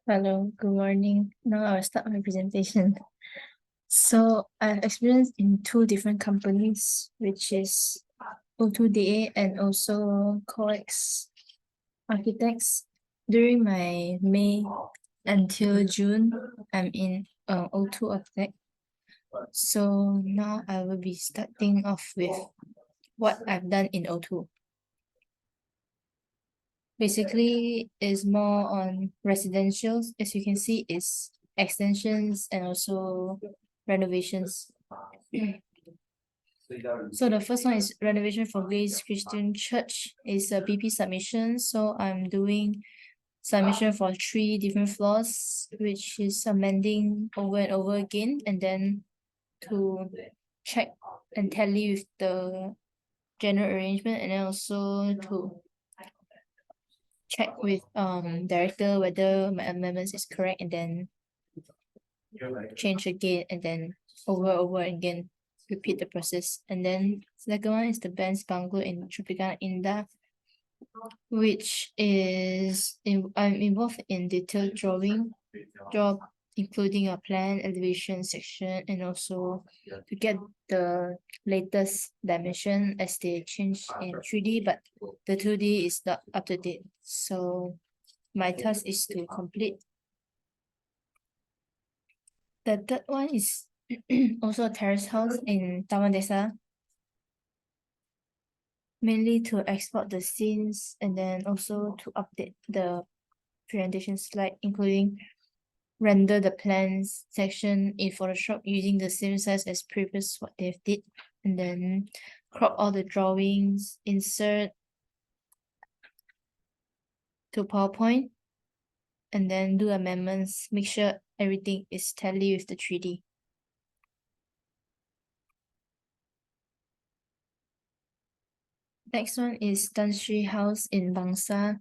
Hello, good morning. Now I'll start my presentation. So I've experienced in two different companies, which is O2DA and also COEX Architects. During my May until June, I'm in O2 Architect. So now I will be starting off with what I've done in O2. Basically, is more on residentials. As you can see, is extensions and also renovations. So the first one is renovation for Grace Christian Church. Is a BP submission. So I'm doing submission for 3 different floors, which is amending over and over again, and then to check and tally with the general arrangement, and then also to check with director whether my amendments is correct, and then change again, and then over again repeat the process. And then second one is the Benz bungalow in Tropicana Indah, which is I'm involved in detailed drawing job, including a plan, elevation section, and also to get the latest dimension as they change in 3D, but the 2D is not up to date. So my task is to complete. The third one is also a terrace house in Taman Desa, mainly to export the scenes and then also to update the presentation slide, including render the plans section in Photoshop using the same size as previous what they've did, and then crop all the drawings, insert to PowerPoint, and then do amendments, make sure everything is tally with the 3D. Next one is Tan Sri House in Bangsa.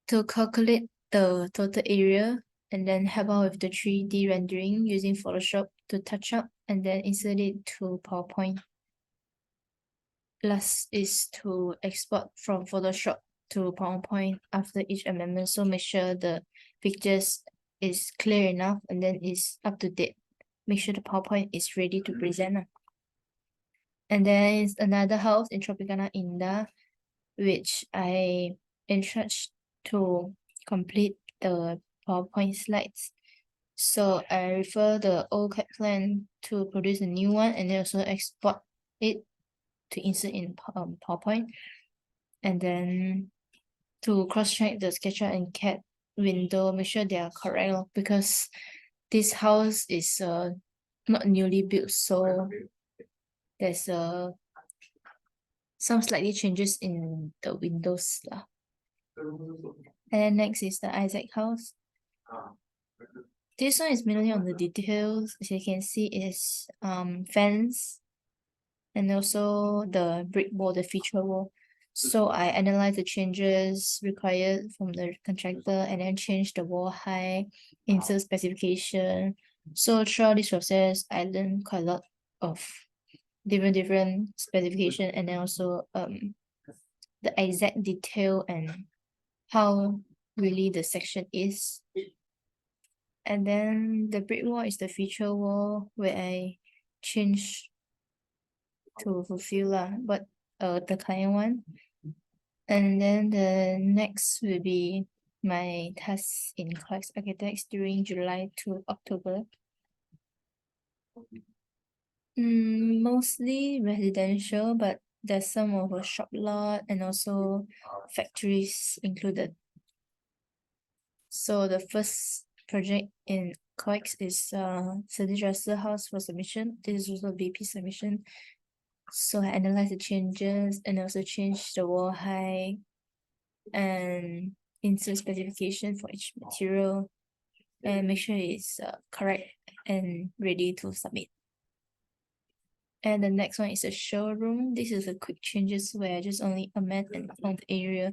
To calculate the total area and then help out with the 3D rendering using Photoshop to touch up and then insert it to PowerPoint. Last is to export from Photoshop to PowerPoint after each amendment. So make sure the pictures is clear enough and then is up to date. Make sure the PowerPoint is ready to present. And then is another house in Tropicana Indah, which I in charge to complete the PowerPoint slides. So I refer the old CAD plan to produce a new one and then also export it to insert in PowerPoint. And then to cross-check the SketchUp and CAD window, make sure they are correct because this house is not newly built, so there's some slightly changes in the windows lah. And next is the Isaac house. This one is mainly on the details. As you can see, is fence and also the brick wall, the feature wall. So I analyze the changes required from the contractor and then change the wall height, insert specification. So throughout this process, I learned quite a lot of different specification and then also the exact detail and how really the section is. And then the brick wall is the feature wall where I change to fulfill but the client one. And then the next will be my task in Clark's Architects during July to October. Mostly residential, but there's some of a shop lot and also factories included. So the first project in COEX is Sadidrasa House for submission. This is also BP submission. So I analyze the changes and also change the wall height and insert specification for each material and make sure it's correct and ready to submit. And the next one is a showroom. This is a quick changes where I just only amend and found the area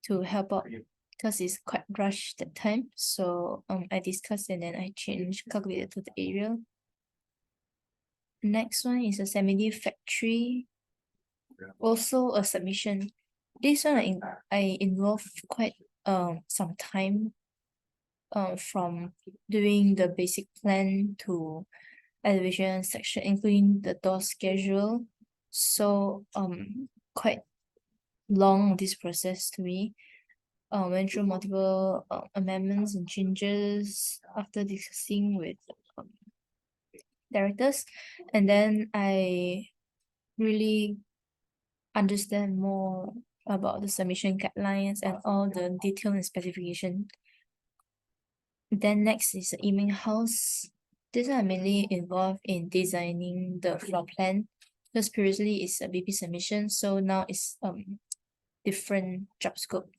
to help out because it's quite rushed that time. So I discussed and then I changed calculated to the area. Next one is a semi factory. Also a submission. this one I involved quite some time from doing the basic plan to elevation section, including the door schedule. So quite long this process to me. Went through multiple amendments and changes after discussing with um, directors, and then I really understand more about the submission guidelines and all the detail and specification. Then next is the email house. This one I'm mainly involved in designing the floor plan because previously it's a BP submission, so now it's different job scope.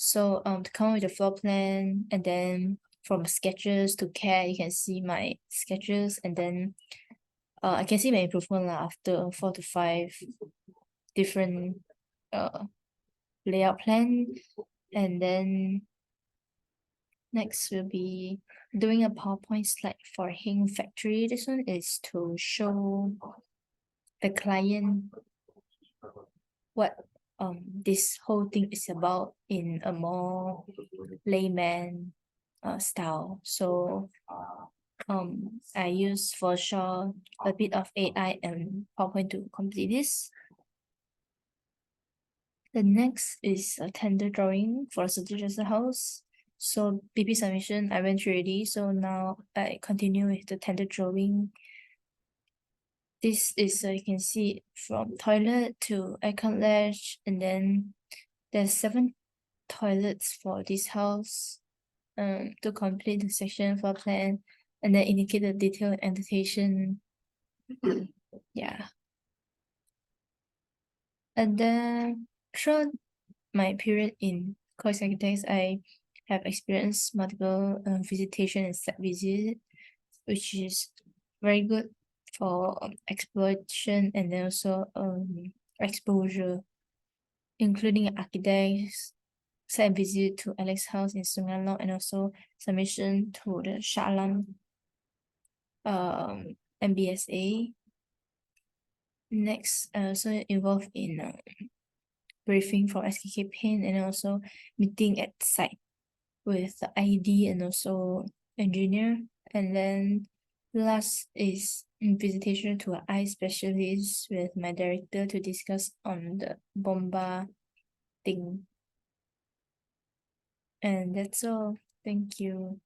So to come up with the floor plan, and then from sketches to CAD, you can see my sketches, and then I can see my improvement after 4 to 5 different layout plan. And then next will be doing a PowerPoint slide for Hing Factory. This one is to show the client what this whole thing is about in a more layman style. So I use for sure a bit of AI and PowerPoint to complete this. The next is a tender drawing for Certificate House. So BP submission I went through already, so now I continue with the tender drawing. This is you can see from toilet to aircon ledge, and then there's 7 toilets for this house to complete the section floor plan, and then indicate the detailed annotation. Yeah. And then throughout my period in course architects, I have experienced multiple visitation and site visit, which is very good for exploration and then also exposure, including architects site visit to Alex house in Sungai Long, and also submission to the Shah Alam MBSA. Next, also involved in briefing for SKK Paint, and also meeting at site with the ID and also engineer. And then last is visitation to an eye specialist with my director to discuss on the bomba thing. And that's all. Thank you.